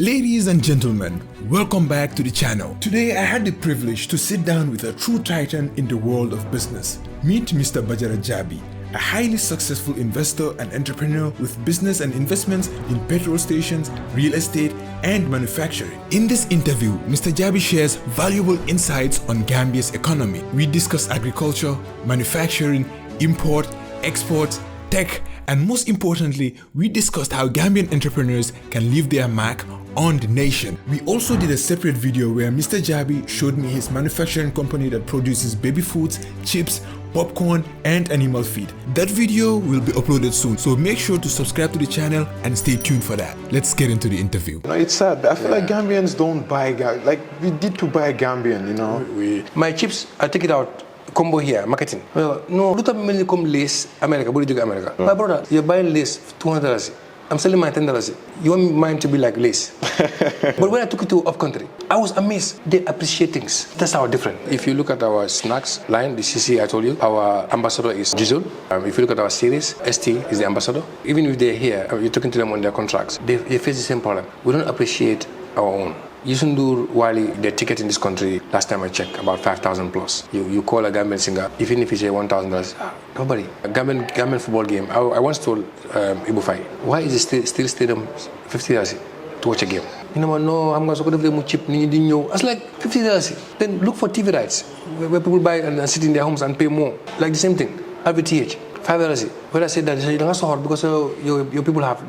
Ladies and gentlemen, welcome back to the channel. Today I had the privilege to sit down with a true titan in the world of business. Meet Mr. Bajara Jabbie, a highly successful investor and entrepreneur with business and investments in petrol stations, real estate, and manufacturing. In this interview, Mr. Jabbie shares valuable insights on Gambia's economy. We discuss agriculture, manufacturing, import, exports, tech, and most importantly, we discussed how Gambian entrepreneurs can leave their mark on the nation. We also did a separate video where Mr. Jabbie showed me his manufacturing company that produces baby foods, chips, popcorn, and animal feed. That video will be uploaded soon, so make sure to subscribe to the channel and stay tuned for that. Let's get into the interview. No, it's sad. I feel like Gambians don't buy, like we need to buy Gambian, you know. My chips, I take it out. Combo here, marketing. Well, no, look at me come lace America, America. My brother, you're buying lace $200. I'm selling mine $10. You want mine to be like lace. But when I took it to off country, I was amazed. They appreciate things. That's how different. If you look at our snacks line, the CC I told you, our ambassador is Jizzle. If you look at our series, ST is the ambassador. Even if they're here, you're talking to them on their contracts, they face the same problem. We don't appreciate our own. Yusundur Wali, the ticket in this country, last time I checked, about 5,000 plus. You call a Gambian singer, even if you say $1,000, nobody. A Gambian football game. I once told Ibu Fai, why is it still stadium $50 to watch a game? You know, no, I'm going to go to cheap. I was like, $50. Then look for TV rights, where people buy and sit in their homes and pay more. Like the same thing, RVTH. $5. When I said that, they said, that's so hard because your people have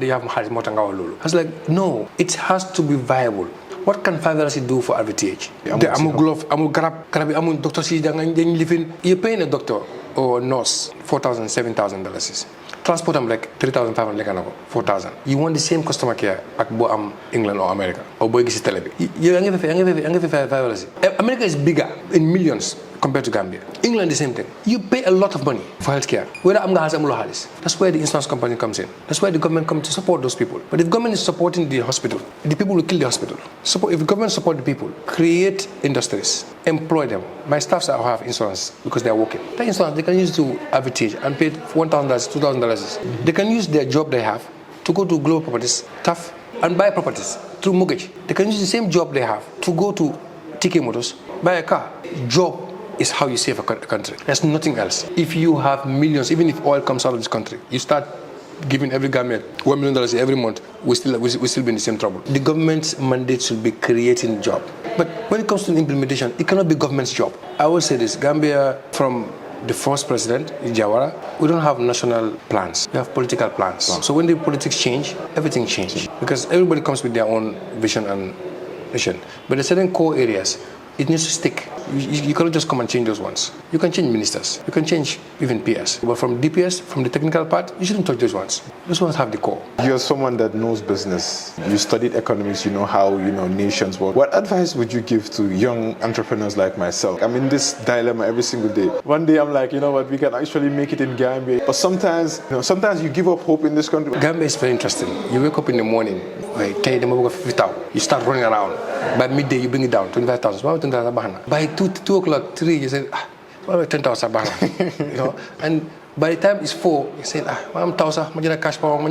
more than I was like, no, it has to be viable. What can $5 do for RVTH? I'm a glove, I'm a grab, I'm a doctor. You're paying a doctor or nurse $4,000, $7,000. Transport, I'm like $3,500, like $4,000. You want the same customer care like England or America or boy gisi telebi. You $5. America is bigger in millions compared to Gambia. England, the same thing. You pay a lot of money for healthcare. That's where the insurance company comes in. That's where the government comes to support those people. But if the government is supporting the hospital, the people will kill the hospital. If the government support the people, create industries, employ them. My staffs have insurance because they are working. That insurance they can use to advertise and pay $1,000, $2,000. They can use their job they have to go to global properties, tough, and buy properties through mortgage. They can use the same job they have to go to TK Motors, buy a car. Job is how you save a country. There's nothing else. If you have millions, even if oil comes out of this country, you start giving every Gambian $1 million every month, we still be in the same trouble. The government's mandate should be creating job. But when it comes to implementation, it cannot be government's job. I will say this, Gambia, from the first president, Jawara, we don't have national plans. We have political plans. So when the politics change, everything changes. Because everybody comes with their own vision and mission. But in certain core areas, it needs to stick. You cannot just come and change those ones. You can change ministers. You can change even PS. But from DPS, from the technical part, you shouldn't touch those ones. Those ones have the core. You're someone that knows business. You studied economics. You know how nations work. What advice would you give to young entrepreneurs like myself? I'm in this dilemma every single day. One day I'm like, you know what, we can actually make it in Gambia. But sometimes you give up hope in this country. Gambia is very interesting. You wake up in the morning, you start running around. By midday, you bring it down, 25,000. By 2 o'clock, 3, you say, 10,000. And by the time it's 4, you say, I'm 1,000, I'm cash power,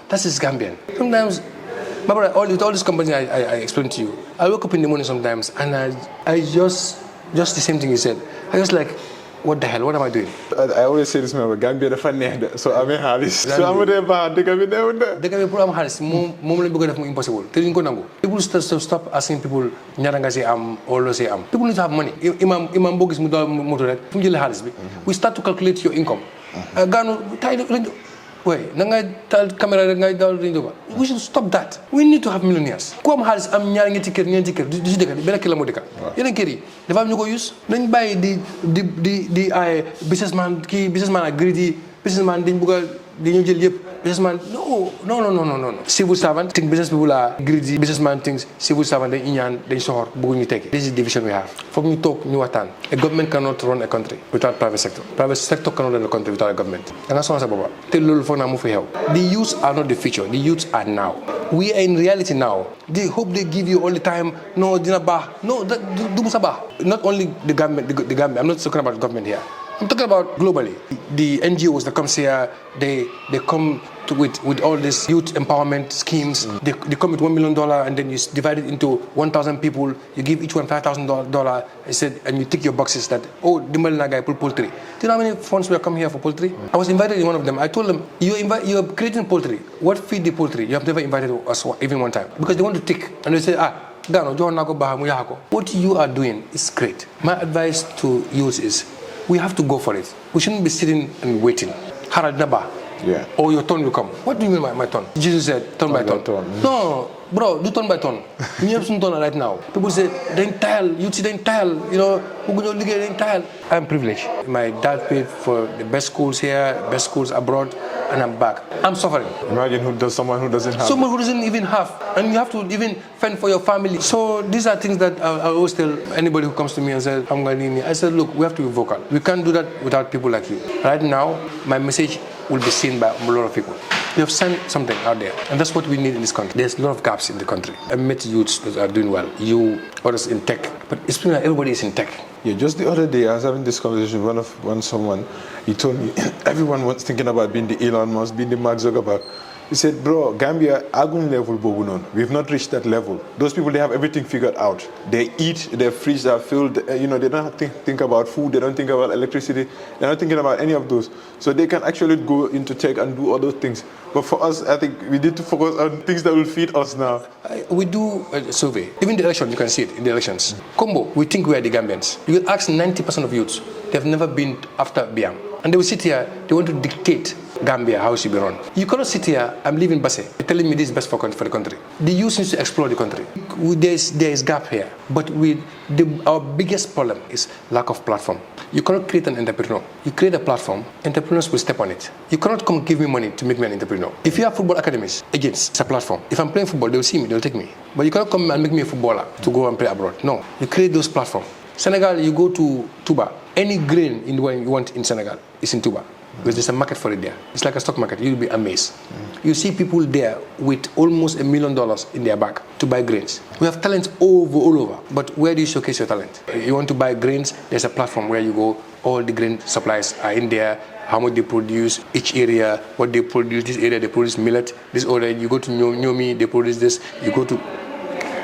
that's just Gambian. Sometimes, my brother, all these companies I explained to you, I wake up in the morning sometimes and I just the same thing you said. I just like, what the hell? What am I doing? I always say this, man, Gambia the funny, so I'm in Harris. So I'm there, but they can be there. They can be put Harris. More impossible. People stop asking people. Nyaranga say always say People need to have money. Imam Bogis motor. Harris. We start to calculate your income. Gano. Wait, we should stop that. We need to have millionaires. Come Harris, I'm nyarang ticket. Use. Then buy the businessman are greedy. Businessman businessman. No. Civil servant think business people are greedy. Businessman thinks civil servant they sohor bugu take. This is the division we have. From you talk new atan. A government cannot run a country without private sector. Private sector cannot run a country without a government. And that's what I'm saying. The youths are not the future. The youths are now. We are in reality now. They hope they give you all the time. No, dinabah. No, that do musabah. Not only the government. The government. I'm not talking about the government here. I'm talking about globally. The NGOs that comes here, they come with all these youth empowerment schemes. They come with $1 million and then you divide it into 1,000 people. You give each one $5,000. I said, and you tick your boxes that, oh, the Millionaire guy put poultry. Do you know how many funds will come here for poultry? I was invited in one of them. I told them, you're creating poultry. What feed the poultry? You have never invited us even one time. Because they want to tick. And they say, Gano, what you are doing is great. My advice to youth is, we have to go for it. We shouldn't be sitting and waiting. Harad Naba. Yeah. Or your turn will come. What do you mean by my turn? Jesus said, turn by turn. No, bro, do turn by turn. We have some turn right now. People say, they're entitled. You see, they're entitled. You know, they're entitled. I'm privileged. My dad paid for the best schools here, best schools abroad, and I'm back. I'm suffering. Imagine someone who doesn't have. Someone who doesn't even have. And you have to even fend for your family. So these are things that I always tell anybody who comes to me and says, I'm going to need me. I said, look, we have to be vocal. We can't do that without people like you. Right now, my message will be seen by a lot of people. We have sent something out there, and that's what we need in this country. There's a lot of gaps in the country. I met youths that are doing well. You, others in tech, but it's been like everybody is in tech. Yeah, just the other day I was having this conversation with someone. He told me everyone was thinking about being the Elon Musk, being the Mark Zuckerberg. He said, bro, Gambia, agun level bobunon. We've not reached that level. Those people, they have everything figured out. They eat, their fridges are filled. You know, they don't have to think about food. They don't think about electricity. They're not thinking about any of those. So they can actually go into tech and do other things. But for us, I think we need to focus on things that will feed us now. We do a survey. Even the election, you can see it in the elections. Combo, we think we are the Gambians. You will ask 90% of youths, they've never been after Biam. And they will sit here, they want to dictate Gambia how it should be run. You cannot sit here, I'm leaving Basse, you're telling me this is best for the country. The youth needs to explore the country. There is gap here. But our biggest problem is lack of platform. You cannot create an entrepreneur. You create a platform, entrepreneurs will step on it. You cannot come give me money to make me an entrepreneur. If you have football academies, agents, it's a platform. If I'm playing football, they'll see me, they'll take me. But you cannot come and make me a footballer to go and play abroad. No, you create those platforms. Senegal, you go to Touba. Any grain in the way you want in Senegal is in Touba. Because there's a market for it there. It's like a stock market. You'll be amazed. You see people there with almost $1 million in their bag to buy grains. We have talent all over. But where do you showcase your talent? You want to buy grains, there's a platform where you go, all the grain supplies are in there, how much they produce, each area, what they produce. This area, they produce millet. This area, you go to Nyomi, they produce this. You go to...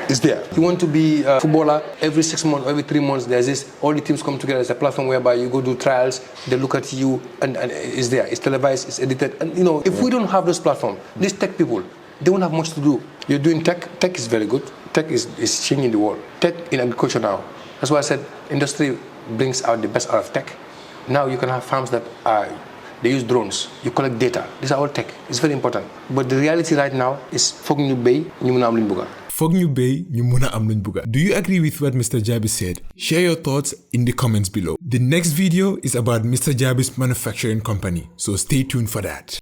It's there. You want to be a footballer, every 6 months, every 3 months, there's this, all the teams come together. It's a platform whereby you go do trials, they look at you, and it's there. It's televised, it's edited. And you know, if we don't have this platform, these tech people, they won't have much to do. You're doing tech. Tech is very good. Tech is changing the world. Tech in agriculture now. That's why I said industry brings out the best out of tech. Now you can have farms that they use drones. You collect data. These are all tech. It's very important. But the reality right now is fog ñu bay ñu mëna am luñ bëgg. Foog ñu béy ñu mëna am luñ bëgga. Do you agree with what Mr. Jabbie said? Share your thoughts in the comments below. The next video is about Mr. Jabbie's manufacturing company, so stay tuned for that.